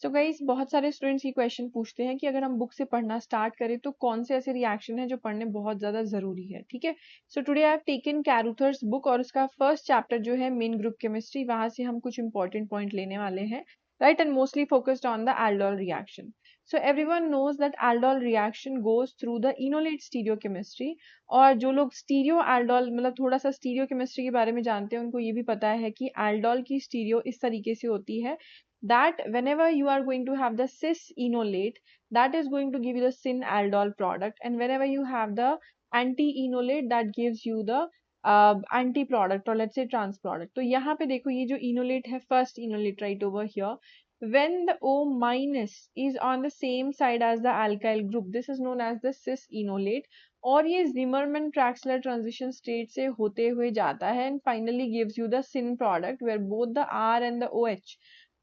So guys बहुत सारे students ये क्वेश्चन पूछते हैं कि अगर हम बुक से पढ़ना स्टार्ट करें तो कौन से ऐसे रिएक्शन है जो पढ़ने बहुत ज्यादा जरूरी है, ठीक है। So today I have taken Carruthers book और उसका फर्स्ट चैप्टर जो है मेन ग्रुप केमिस्ट्री, वहां से हम कुछ इंपॉर्टेंट पॉइंट लेने वाले हैं, right, and mostly focused on the aldol reaction. So everyone knows that aldol reaction goes through the enolate stereochemistry. और जो लोग स्टीरियो aldol मतलब थोड़ा सा स्टीरियो केमिस्ट्री के बारे में जानते हैं उनको ये भी पता है कि aldol की स्टीरियो इस तरीके से होती है that whenever you are going to have the cis enolate, that is going to give you the syn aldol product, and whenever you have the anti enolate, that gives you the anti product or let's say trans product. तो यहाँ पे देखो ये जो enolate है, first enolate right over here, when the O minus is on the same side as the alkyl group, this is known as the cis enolate. और ये Zimmermann Traxler transition state से होते हुए जाता है and finally gives you the syn product where both the R and the OH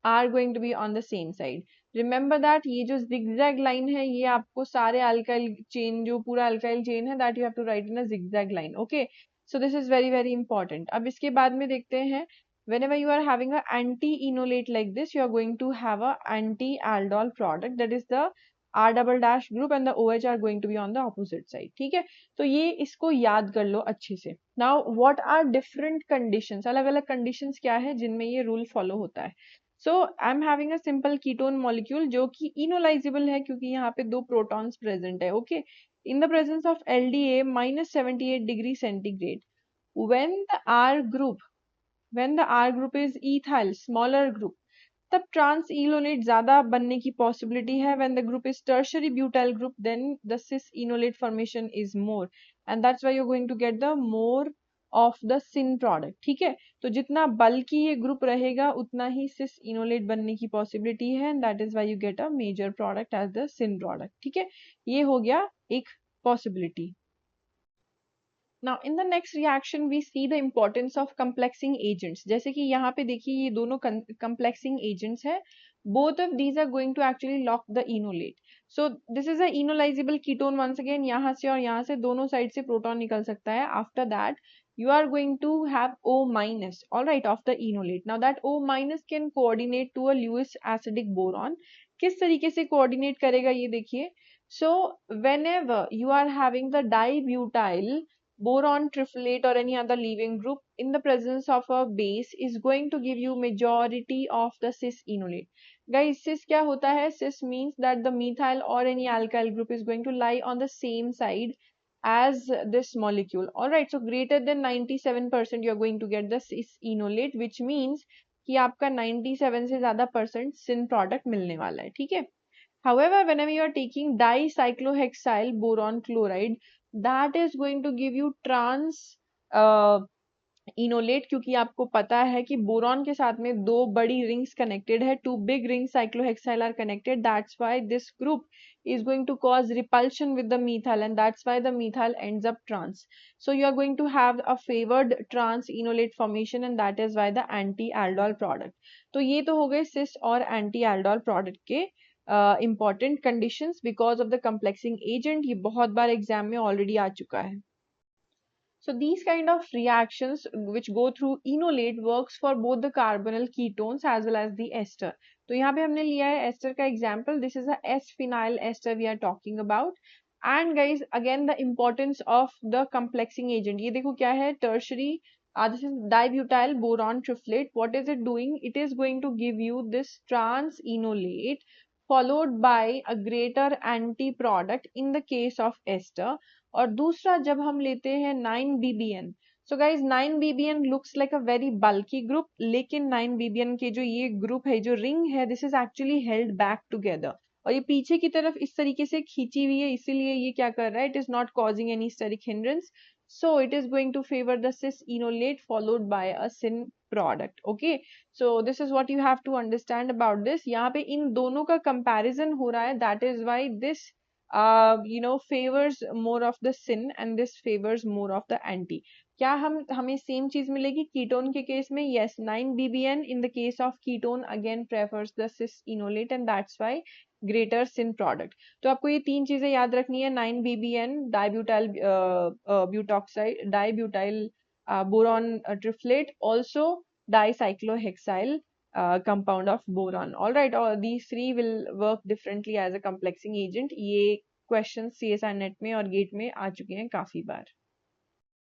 are going to be on the same side. Remember that ये जो zigzag line है ये आपको सारे alkyl chain, जो पूरा alkyl chain है, that you have to write in a zigzag line. Okay, so this is very very important. अब इसके बाद में देखते हैं, whenever you are having a anti-enolate like this, you are going to have a anti-aldol product, that is the R double dash group, and the OH are going to be on the opposite side. ठीक है, तो ये इसको याद कर लो अच्छे से. Now what are different conditions, अलग अलग conditions क्या है जिनमें ये rule follow होता है. So I'm having a simple ketone molecule जो कि enolizable है क्योंकि यहाँ पे दो protons present है. Okay, in the presence of LDA minus 78 degree centigrade, when the R group is ethyl smaller group, तब trans enolate ज्यादा बनने की possibility है. When the group is tertiary butyl group, then the cis enolate formation is more, and that's why you're going to get the more of the syn product. ठीक है, तो जितना बल्कि ये ग्रुप रहेगा उतना ही cis enolate बनने की possibility है, and that is why you get a major product as the syn product. ठीक है, ये हो गया एक possibility. Now in the next reaction we see the importance of complexing agents. जैसे कि यहाँ पे देखिए ये दोनों complexing agents है. Both of these are going to actually lock the enolate. So this is a enolizable ketone once again. यहाँ से और यहाँ से दोनों साइड से प्रोटॉन निकल सकता है. After that you are going to have O minus, all right, of the enolate. Now that O minus can coordinate to a Lewis acidic boron. किस तरीके से coordinate करेगा ये देखिए. So whenever you are having the dibutyl boron triplet or any other leaving group in the presence of a base is going to give you majority of the cis enolate. Guys, cis क्या होता है? Cis means that the methyl or any alkyl group is going to lie on the same side as this molecule. Alright, so greater than 97% you are going to get the cis enolate, which means कि आपका 97 से ज्यादा % syn product मिलने वाला है. ठीक है. However, whenever you are taking dicyclohexyl boron chloride, that is going to give you trans enolate, क्योंकि आपको पता है कि बोरॉन के साथ में दो बड़ी रिंग्स कनेक्टेड है, two big rings cyclohexyl are connected. That's why this group is going to cause repulsion with the methyl, and that's why the methyl ends up trans. So you are going to have a favored trans enolate formation, and that is why the anti-aldol product. तो ये तो हो गए cis और anti-aldol product के important conditions because of the complexing agent. ये बहुत बार exam में ऑलरेडी आ चुका है. So these kind of reactions which go through enolate works for both the carbonyl ketones as well as the ester. तो यहाँ पे हमने लिया है ester का example. This is a S-phenyl ester we are talking about. And guys, again the importance of the complexing agent. ये देखो क्या है, tertiary. This is dibutyl boron triplet. What is it doing? It is going to give you this trans enolate followed by a greater anti product in the case of ester. और दूसरा जब हम लेते हैं 9BBN. So guys 9BBN looks like a very bulky group, लेकिन 9BBN के जो ये ग्रुप है, जो रिंग है, this is actually held back together, और ये पीछे की तरफ इस तरीके से खींची हुई है, इसीलिए ये क्या कर रहा है, it is not causing any steric hindrance. So it is going to favour the cis enolate followed by a syn product. Okay, so this is what you have to understand about this. यहाँ पे इन दोनों का comparison हो रहा है, that is why this favors more of the sin and this favors more of the anti. क्या हमें सेम चीज मिलेगी कीटोन के केस में? yes, 9BBN in the case of ketone again prefers the cis enolate and that's why greater sin product. तो आपको ये तीन चीजें याद रखनी है, 9BBN dibutyl butoxide, dibutyl boron triplet, also dicyclohexyl compound of boron. All right, all these three will work differently as a complexing agent. ये questions CSIR net में और गेट में आ चुके हैं काफी बार.